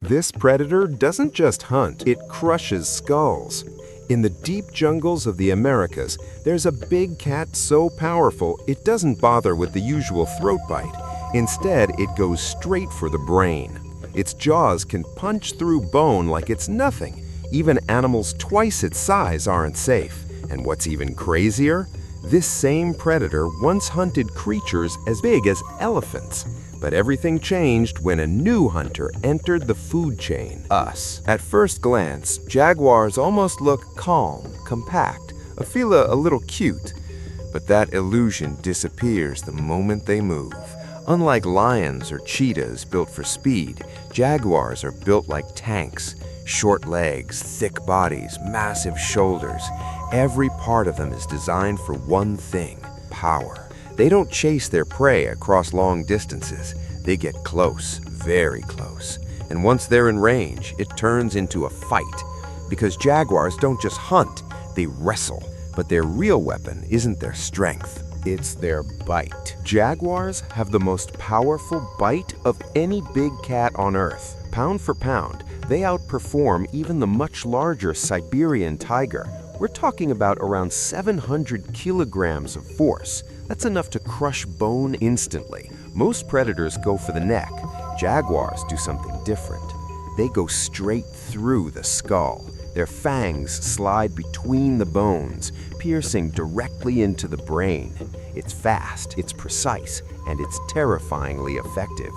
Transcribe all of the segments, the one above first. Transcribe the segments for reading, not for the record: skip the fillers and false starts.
This predator doesn't just hunt, it crushes skulls. In the deep jungles of the Americas, there's a big cat so powerful it doesn't bother with the usual throat bite. Instead, it goes straight for the brain. Its jaws can punch through bone like it's nothing. Even animals twice its size aren't safe. And what's even crazier? This same predator once hunted creatures as big as elephants. But everything changed when a new hunter entered the food chain, us. At first glance, jaguars almost look calm, compact, feel a little cute. But that illusion disappears the moment they move. Unlike lions or cheetahs built for speed, jaguars are built like tanks. Short legs, thick bodies, massive shoulders. Every part of them is designed for one thing: power. They don't chase their prey across long distances. They get close, very close. And once they're in range, it turns into a fight. Because jaguars don't just hunt, they wrestle. But their real weapon isn't their strength, it's their bite. Jaguars have the most powerful bite of any big cat on Earth. Pound for pound, they outperform even the much larger Siberian tiger. We're talking about around 700 kilograms of force. That's enough to crush bone instantly. Most predators go for the neck. Jaguars do something different. They go straight through the skull. Their fangs slide between the bones, piercing directly into the brain. It's fast, it's precise, and it's terrifyingly effective.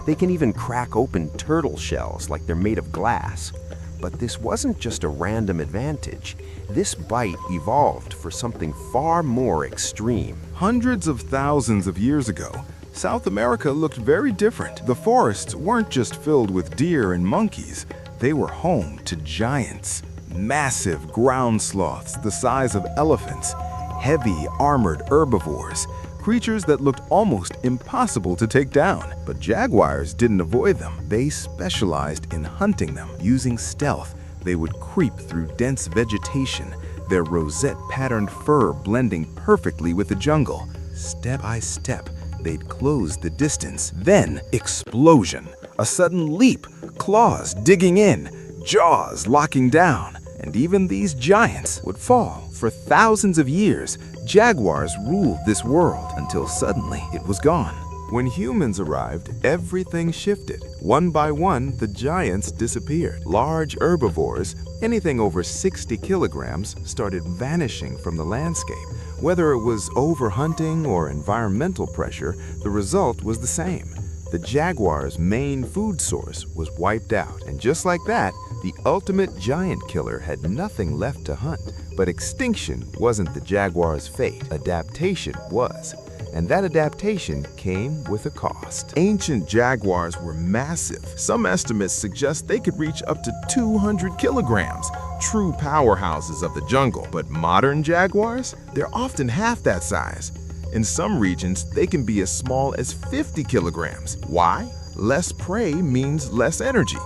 They can even crack open turtle shells like they're made of glass. But this wasn't just a random advantage. This bite evolved for something far more extreme. Hundreds of thousands of years ago, South America looked very different. The forests weren't just filled with deer and monkeys. They were home to giants. Massive ground sloths the size of elephants. Heavy, armored herbivores. Creatures that looked almost impossible to take down. But jaguars didn't avoid them. They specialized in hunting them. Using stealth, they would creep through dense vegetation, their rosette-patterned fur blending perfectly with the jungle. Step by step, they'd close the distance. Then, explosion. A sudden leap, claws digging in, jaws locking down. And even these giants would fall. For thousands of years, jaguars ruled this world until suddenly it was gone. When humans arrived, everything shifted. One by one, the giants disappeared. Large herbivores, anything over 60 kilograms, started vanishing from the landscape. Whether it was overhunting or environmental pressure, the result was the same. The jaguar's main food source was wiped out. And just like that, the ultimate giant killer had nothing left to hunt. But extinction wasn't the jaguar's fate. Adaptation was. And that adaptation came with a cost. Ancient jaguars were massive. Some estimates suggest they could reach up to 200 kilograms, true powerhouses of the jungle. But modern jaguars? They're often half that size. In some regions, they can be as small as 50 kilograms. Why? Less prey means less energy.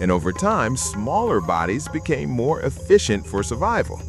And over time, smaller bodies became more efficient for survival.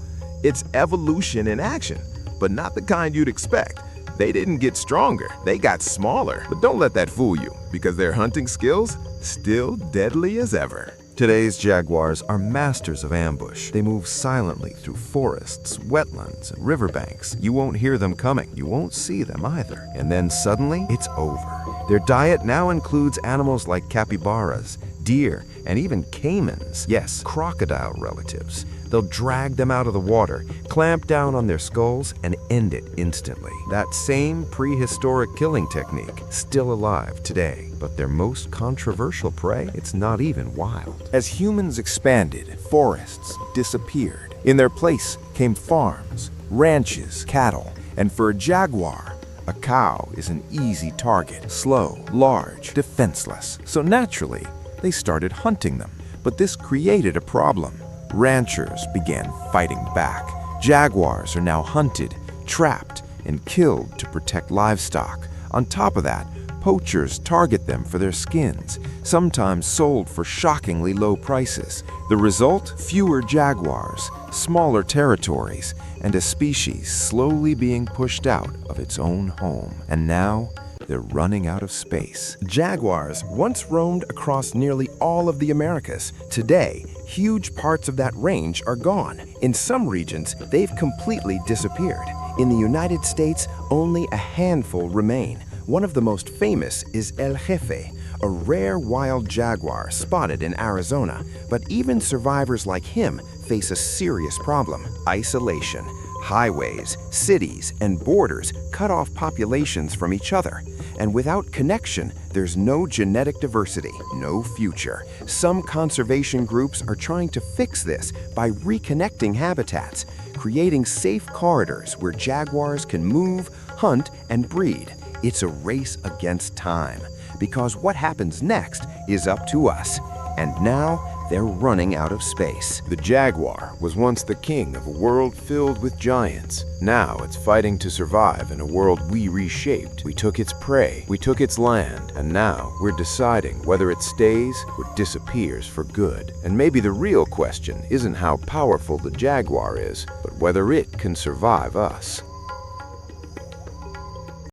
It's evolution in action, but not the kind you'd expect. They didn't get stronger, they got smaller. But don't let that fool you, because their hunting skills still deadly as ever. Today's jaguars are masters of ambush. They move silently through forests, wetlands, and riverbanks. You won't hear them coming. You won't see them either. And then suddenly, it's over. Their diet now includes animals like capybaras, deer, and even caimans. Yes, crocodile relatives. They'll drag them out of the water, clamp down on their skulls, and end it instantly. That same prehistoric killing technique, still alive today. But their most controversial prey, it's not even wild. As humans expanded, forests disappeared. In their place came farms, ranches, cattle, and for a jaguar, a cow is an easy target. Slow, large, defenseless. So naturally, they started hunting them. But this created a problem. Ranchers began fighting back. Jaguars are now hunted, trapped, and killed to protect livestock. On top of that, poachers target them for their skins, sometimes sold for shockingly low prices. The result? Fewer jaguars, smaller territories, and a species slowly being pushed out of its own home. And now, They're running out of space. Jaguars once roamed across nearly all of the Americas. Today, huge parts of that range are gone. In some regions, they've completely disappeared. In the United States, only a handful remain. One of the most famous is El Jefe, a rare wild jaguar spotted in Arizona. But even survivors like him face a serious problem: isolation. Highways, cities, and borders cut off populations from each other. And without connection, there's no genetic diversity, no future. Some conservation groups are trying to fix this by reconnecting habitats, creating safe corridors where jaguars can move, hunt, and breed. It's a race against time, because what happens next is up to us. And now, they're running out of space. The jaguar was once the king of a world filled with giants. Now it's fighting to survive in a world we reshaped. We took its prey, we took its land, and now we're deciding whether it stays or disappears for good. And maybe the real question isn't how powerful the jaguar is, but whether it can survive us.